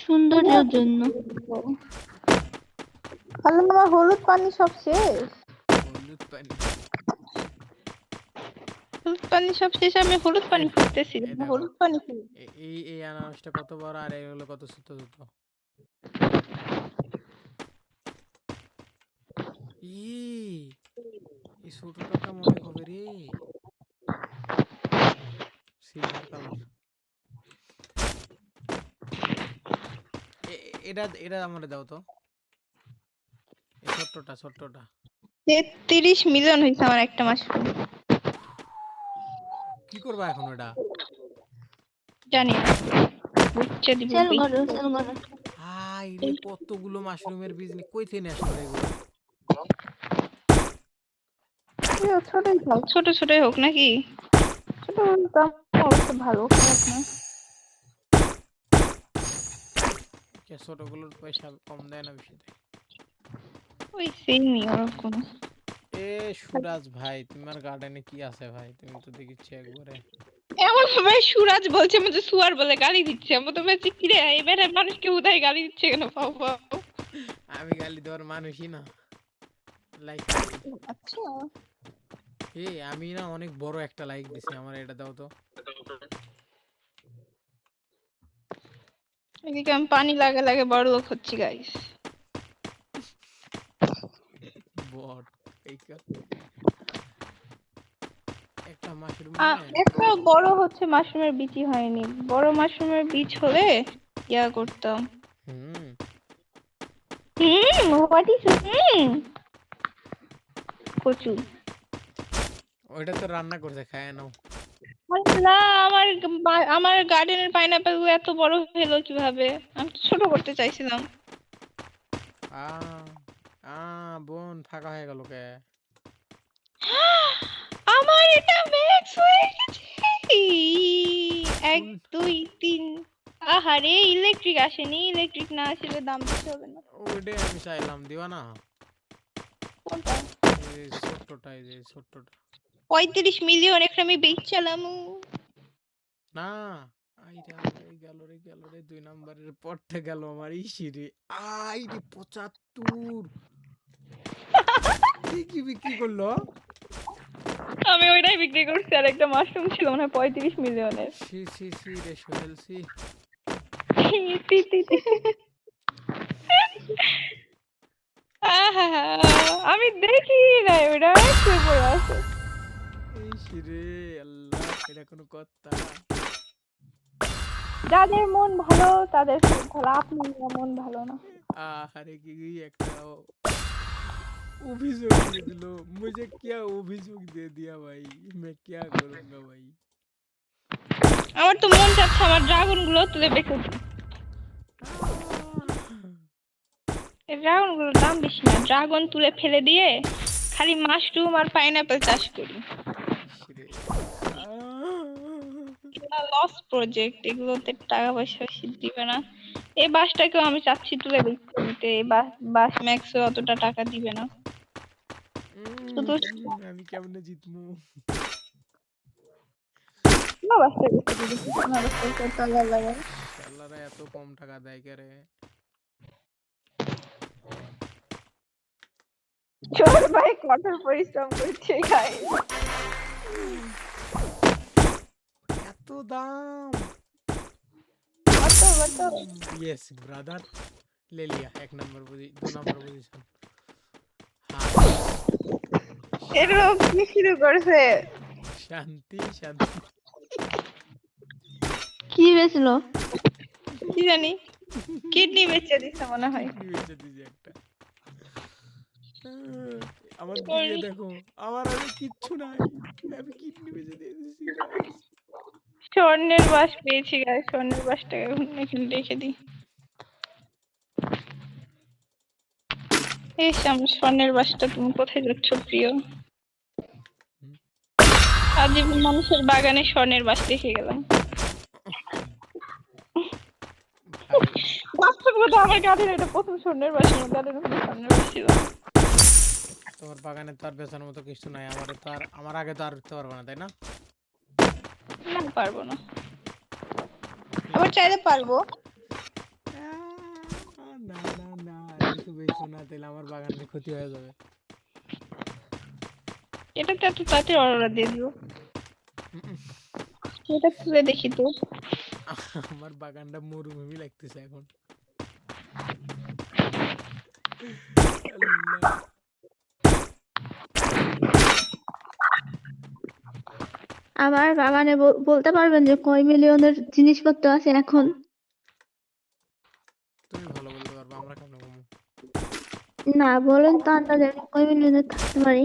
সৌন্দর্যের জন্য। তাহলে আমার হলুদ পানি সব শেষ। হলুদ পানি হলুদ পানি সব শেষ, আমি হলুদ পানি খুঁজতেছি। এই দেখো, হলুদ পানি কি? এই আনারসটা কত বড় আর এগুলো কত ছোট ছোট। এই ছোটটা মনে হবে রে, সিলভার কালার। এটা এটা আমারে দাও তো, এই ছোট্টটা 30 মিলিয়ন হয়েছে আমার একটা মাশরুম। কি করবা এখন এটা? জানি না, বুঝছে দিব। সেল করো, সেল করো। হাই রে, কতগুলো মাশরুমের বীজ কই থেকে নিয়ে আসলো রে এগুলো? ছোট ছোটই হোক নাকি? ছোট দাম অবশ্য ভালো, খারাপ না। ছোটগুলোর পয়সা কম দেয় না, বেশি দেয়? ওই সেমই ওরকম। এ সুরাজ ভাই, তোমার গার্ডেনে কি আছে ভাই? তুমি তো দেখিচ্ছি একবারে এমন ভাবে সুরাজ বলছে মধ্যে সুয়ার বলে গালি দিচ্ছে। আমি তো বলছি কিরে এবারে মানুষকে উদয় গালি দিচ্ছে কেন? পাও পাও। আমি গালি দেওয়ার মানুষই না, লাইক। আচ্ছা, আমি না অনেক বড় একটা লাইক দিছি, আমার এটা দাও তো। এদিকে আমি পানি লাগে লাগে বড় লোক হচ্ছি গাইস। বট এইকা একটা মাশরুম একটা বড় হচ্ছে মাশরুমের বীজই হয়নি। বড় মাশরুমের বীজ হলে ইয়া করতাম। হোয়াট ইজ কচু? ওইটা তো রান্না করছে, খায় নাও। না, আমার গার্ডেনের পাইনাপেল গুলো এত বড় হলো কিভাবে? আমি তো ছোট করতে চাইছিলাম। বোন ফাঁকা হয়ে গেল কে? আমার এটা ম্যাক্স হয়ে গেছে। 1 2 3। আহারে, ইলেকট্রিক আসেনি। ইলেকট্রিক না আসলে দাম দিতে হবে না। ওইটাই আমি চাইলাম, দিবা না? কোনটা? এই ছোট্টটা, এই যে ছোট্টটা। 35 মিলিয়ন একটা আমি বেচছিলাম। না, গেল রে 2 নম্বরের পরটা গেল আমার ইসিরে। আই রে 75 কি বিক্রি করলো? আমি ওইটাই বিক্রি করছি, আর একটা মাশরুম ছিল মনে হয় 35 মিলিয়নের। সি রে সোহেল সি। আমি দেখি নাই ওটা পড়ে আছে। ইসিরে আল্লাহ, এটা কোনো কথা? যাদের মন ভালো তাদের খুব ভালো, আপনি মন ভালো না। আরে কি একটা অভিযোগ দিয়ে দিল। मुझे क्या অভিযোগ दे दिया भाई, मैं क्या करूंगा भाई। আমার তো মন চাচ্ছে আমার ড্রাগন গুলো তুলে বেঁচে দিই। এই ড্রাগন গুলোর দাম বেশি না, ড্রাগন তুলে ফেলে দিয়ে খালি মাশরুম আর পাইনাপেল চাষ করি। লস প্রজেক্ট, এগুলোতে টাকা পয়সা বেশি দিবে না। এই বাসটাকেও আমি চাচ্ছি তুলে বিক্রি দিতে। এই বাস ম্যাক্সও অতটা টাকা দিবে না। শুধু আমি কেমনে জিতমু? বাসটা বিক্রি দিতে শালারা এত কম টাকা দেয় কে রে? চোর ভাই কঠোর পরিশ্রম করছে গাই। এত দাম? কত यस ब्रदर, ले लिया 1 नंबर 2 नंबर पोजीशन। এরকম কি শুরু করছে? শান্তি। কি বেচল? কি জানি, কিডনি বেচে দিছে মনে হয়। কিডনি বেচে দিছে একটা। আমার দিকে দেখো, আমার আগে কিচ্ছু নাই, আমি কিডনি বেচে দিয়ে দিছি গাইস। স্বর্ণের বাস পেয়েছি গাইস, স্বর্ণের বাসটাকে এখানে রেখে দিই। আমার স্বর্ণের বাসটা, তুমি কোথায় যাচ্ছ প্রিয়? আজীবন মানুষের বাগানে স্বর্ণের বাস রেখে গেলাম। বাস্তবতা আমার গাড়ির এটা প্রথম স্বর্ণের বাস, আমার গাড়ির স্বর্ণের বাস ছিল। তোমার বাগানে তো আর বেচার মতো কিছু নাই, আমার আগে তো আর উঠতে পারবে না, তাই না? না, পারবো না। আবার চাইলে পারবো। না না না কিছু বেশি না, তাহলে আমার বাগানের ক্ষতি হয়ে যাবে। এটাতে এত তাড়াতাড়ি অর্ডার দিয়ে দিও। উম, এটা তুলে দেখি তো। আমার বাগানটা মরুভূমি লাগতেছে এখন। আল্লাহ। আমার বাগানে বলতে পারবেন যে কয় মিলিয়নের জিনিসপত্র আছে এখন? তুমি ভালো বলতে পারবে, আমরা কেন বলবো? না বলেন তো আন্দাজে আমি কয় মিলিয়নের থাকতে পারি।